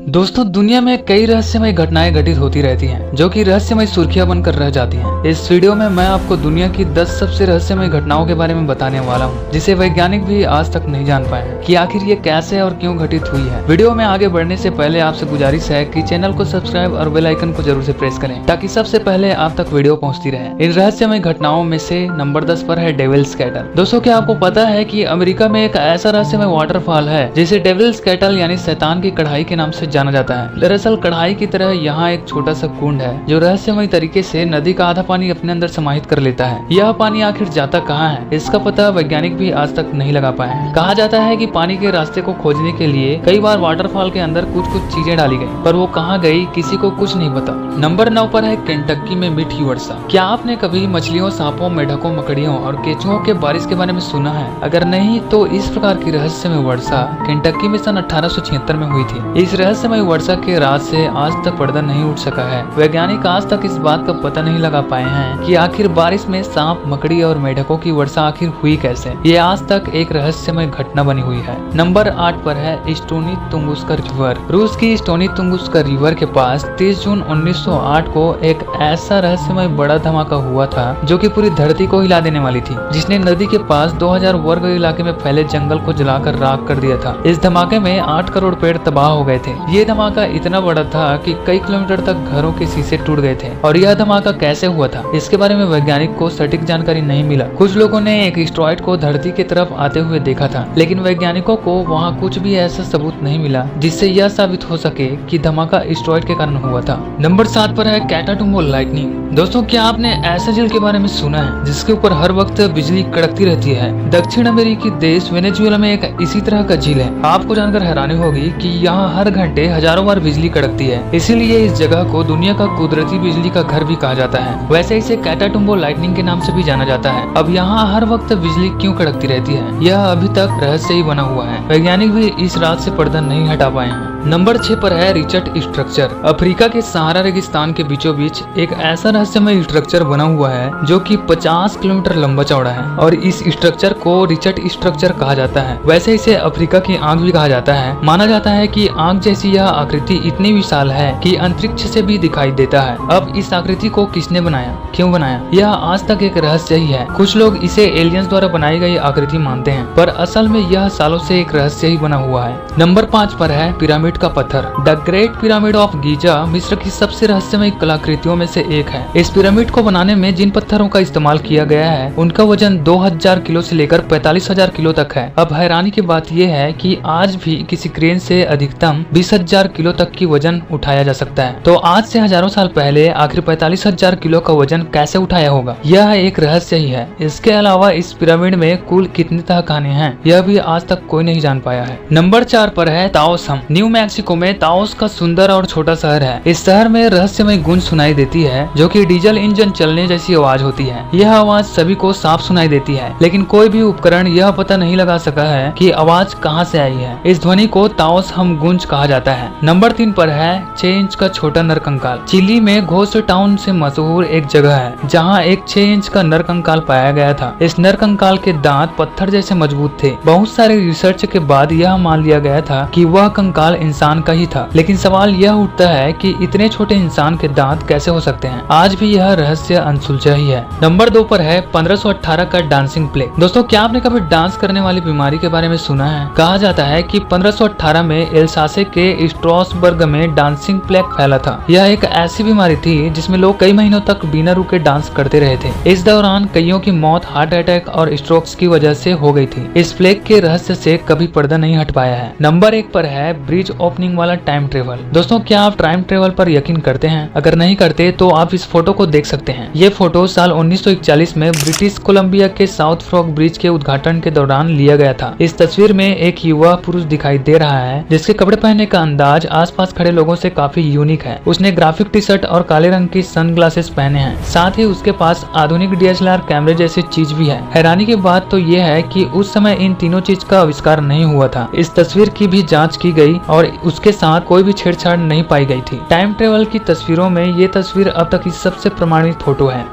दोस्तों, दुनिया में कई रहस्यमय घटनाएं घटित होती रहती हैं, जो कि रहस्यमय सुर्खियां बनकर रह जाती हैं। इस वीडियो में मैं आपको दुनिया की 10 सबसे रहस्यमय घटनाओं के बारे में बताने वाला हूं, जिसे वैज्ञानिक भी आज तक नहीं जान पाए हैं कि आखिर ये कैसे और क्यों घटित हुई है। वीडियो में आगे बढ़ने से पहले आपसे गुजारिश है कि चैनल को सब्सक्राइब और बेल आइकन को जरूर से प्रेस करें, ताकि सबसे पहले आप तक वीडियो पहुँचती रहे। इन रहस्यमय घटनाओं में से नंबर 10 पर है डेविल्स कैटल। दोस्तों, क्या आपको पता है कि अमेरिका में एक ऐसा रहस्यमय वाटरफॉल है जिसे डेविल्स कैटल यानी शैतान की कढ़ाई के नाम से जाना जाता है। दरअसल कढ़ाई की तरह यहाँ एक छोटा सा कुंड है जो रहस्यमय तरीके से नदी का आधा पानी अपने अंदर समाहित कर लेता है। यह पानी आखिर जाता कहाँ है, इसका पता वैज्ञानिक भी आज तक नहीं लगा पाए हैं। कहा जाता है कि पानी के रास्ते को खोजने के लिए कई बार वाटरफॉल के अंदर कुछ चीजें डाली गई, पर वो कहाँ गई किसी को कुछ नहीं पता। नंबर 9 पर है केंटकी में मीठी वर्षा। क्या आपने कभी मछलियों, सांपों, मेढकों, मकड़ियों और केंचुओं के बारिश के बारे में सुना है? अगर नहीं तो इस प्रकार की रहस्यमय वर्षा केंटकी में सन 1876 में हुई थी। इस रहस्यमय वर्षा के रात से आज तक पर्दा नहीं उठ सका है। वैज्ञानिक आज तक इस बात का पता नहीं लगा पाए हैं कि आखिर बारिश में सांप, मकड़ी और मेढकों की वर्षा आखिर हुई कैसे। ये आज तक एक रहस्यमय घटना बनी हुई है। नंबर 8 पर है स्टोनी तुंगुस्का रिवर। रूस की स्टोनी तुंगुस्का रिवर के पास 30 जून 1908 को एक ऐसा रहस्यमय बड़ा धमाका हुआ था जो कि पूरी धरती को हिला देने वाली थी, जिसने नदी के पास 2000 वर्ग इलाके में फैले जंगल को जलाकर राख कर दिया था। इस धमाके में 8 करोड़ पेड़ तबाह हो गए थे। ये धमाका इतना बड़ा था कि कई किलोमीटर तक घरों के शीशे टूट गए थे। और यह धमाका कैसे हुआ था, इसके बारे में वैज्ञानिक को सटीक जानकारी नहीं मिला। कुछ लोगों ने एक एस्टेरॉयड को धरती की तरफ आते हुए देखा था, लेकिन वैज्ञानिकों को वहां कुछ भी ऐसा सबूत नहीं मिला जिससे यह साबित हो सके कि धमाका एस्टेरॉयड के कारण हुआ था। नंबर 7 पर है कैटाटुम्बो लाइटनिंग। दोस्तों, क्या आपने ऐसा झील के बारे में सुना है जिसके ऊपर हर वक्त बिजली कड़कती रहती है? दक्षिण अमेरिकी देश वेनेजुएला में एक इसी तरह का झील है। आपको जानकर हैरानी होगी कि यहाँ हर घंटे हजारों बार बिजली कड़कती है, इसीलिए इस जगह को दुनिया का कुदरती बिजली का घर भी कहा जाता है। वैसे इसे कैटाटुम्बो लाइटनिंग के नाम से भी जाना जाता है। अब यहाँ हर वक्त बिजली क्यों कड़कती रहती है, यह अभी तक रहस्य ही बना हुआ है। वैज्ञानिक भी इस रात से पर्दा नहीं हटा पाए हैं। नंबर 6 पर है रिचर्ड स्ट्रक्चर। अफ्रीका के सहारा रेगिस्तान के बीचों बीच एक ऐसा रहस्यमय स्ट्रक्चर बना हुआ है जो कि 50 किलोमीटर लंबा चौड़ा है और इस स्ट्रक्चर को रिचर्ड स्ट्रक्चर कहा जाता है। वैसे इसे अफ्रीका की आंख भी कहा जाता है। माना जाता है कि आंख जैसी यह आकृति इतनी विशाल है कि अंतरिक्ष से भी दिखाई देता है। अब इस आकृति को किसने बनाया, क्यों बनाया, यह आज तक एक रहस्य ही है। कुछ लोग इसे एलियंस द्वारा बनाई गई आकृति मानते हैं, पर असल में यह सालों से एक रहस्य ही बना हुआ है। नंबर 5 पर है पिरामिड का पत्थर। The great pyramid of Giza मिस्र की सबसे रहस्यमय कलाकृतियों में से एक है। इस पिरामिड को बनाने में जिन पत्थरों का इस्तेमाल किया गया है उनका वजन 2000 किलो से लेकर 45,000 किलो तक है। अब हैरानी की बात यह है कि आज भी किसी क्रेन से अधिकतम 20,000 किलो तक की वजन उठाया जा सकता है। तो आज से हजारों साल पहले आखिर 45,000 किलो का वजन कैसे उठाया होगा, यह एक रहस्य ही है। इसके अलावा इस पिरामिड में कुल कितनी तहखाने हैं, यह भी आज तक कोई नहीं जान पाया है। नंबर 4 पर है ताओसम। न्यू मैक्सिको में ताओस का सुंदर और छोटा शहर है। इस शहर में रहस्यमय गूंज सुनाई देती है जो कि डीजल इंजन चलने जैसी आवाज होती है। यह आवाज सभी को साफ सुनाई देती है, लेकिन कोई भी उपकरण यह पता नहीं लगा सका है कि आवाज कहां से आई है। इस ध्वनि को ताओसम गूंज कहा जाता है। नंबर 3 पर है 6 इंच का छोटा नरकंकाल। चिली में घोस्ट टाउन से मशहूर एक जगह है जहां एक 6 इंच का नरकंकाल पाया गया था। इस नरकंकाल के दांत पत्थर जैसे मजबूत थे। बहुत सारे रिसर्च के बाद यह मान लिया गया था कि वह कंकाल इंसान का ही था, लेकिन सवाल यह उठता है कि इतने छोटे इंसान के दांत कैसे हो सकते हैं। आज भी यह रहस्य अनसुलझा ही है। नंबर 2 पर है 1518 का डांसिंग प्लेग। दोस्तों, क्या आपने कभी डांस करने वाली बीमारी के बारे में सुना है? कहा जाता है कि 1518 में एल्सासे के स्ट्रासबर्ग में डांसिंग प्लेग फैला था। यह एक ऐसी बीमारी थी जिसमें लोग कई महीनों तक बिना रुके डांस करते रहे थे। इस दौरान कईयों की मौत हार्ट अटैक और स्ट्रोक्स की वजह से हो गई थी। इस प्लेग के रहस्य से कभी पर्दा नहीं हट पाया है। नंबर 1 पर है ब्रिज ओपनिंग वाला टाइम ट्रेवल। दोस्तों, क्या आप टाइम ट्रेवल पर यकीन करते हैं? अगर नहीं करते तो आप इस फोटो को देख सकते हैं। ये फोटो साल 1941 में ब्रिटिश कोलंबिया के साउथ फ्रॉक ब्रिज के उद्घाटन के दौरान लिया गया था। इस तस्वीर में एक युवा पुरुष दिखाई दे रहा है जिसके कपड़े पहनने का अंदाज आसपास खड़े लोगों से काफी यूनिक है। उसने ग्राफिक टी शर्ट और काले रंग की सनग्लासेस पहने हैं। साथ ही उसके पास आधुनिक DSLR कैमरे जैसी चीज भी है। हैरानी की बात तो ये है कि उस समय इन तीनों चीज का आविष्कार नहीं हुआ था। इस तस्वीर की भी जांच की गई और उसके साथ कोई भी छेड़छाड़ नहीं पाई गई थी। टाइम ट्रेवल की तस्वीरों में ये तस्वीर अब तक की सबसे प्रमाणित फोटो है।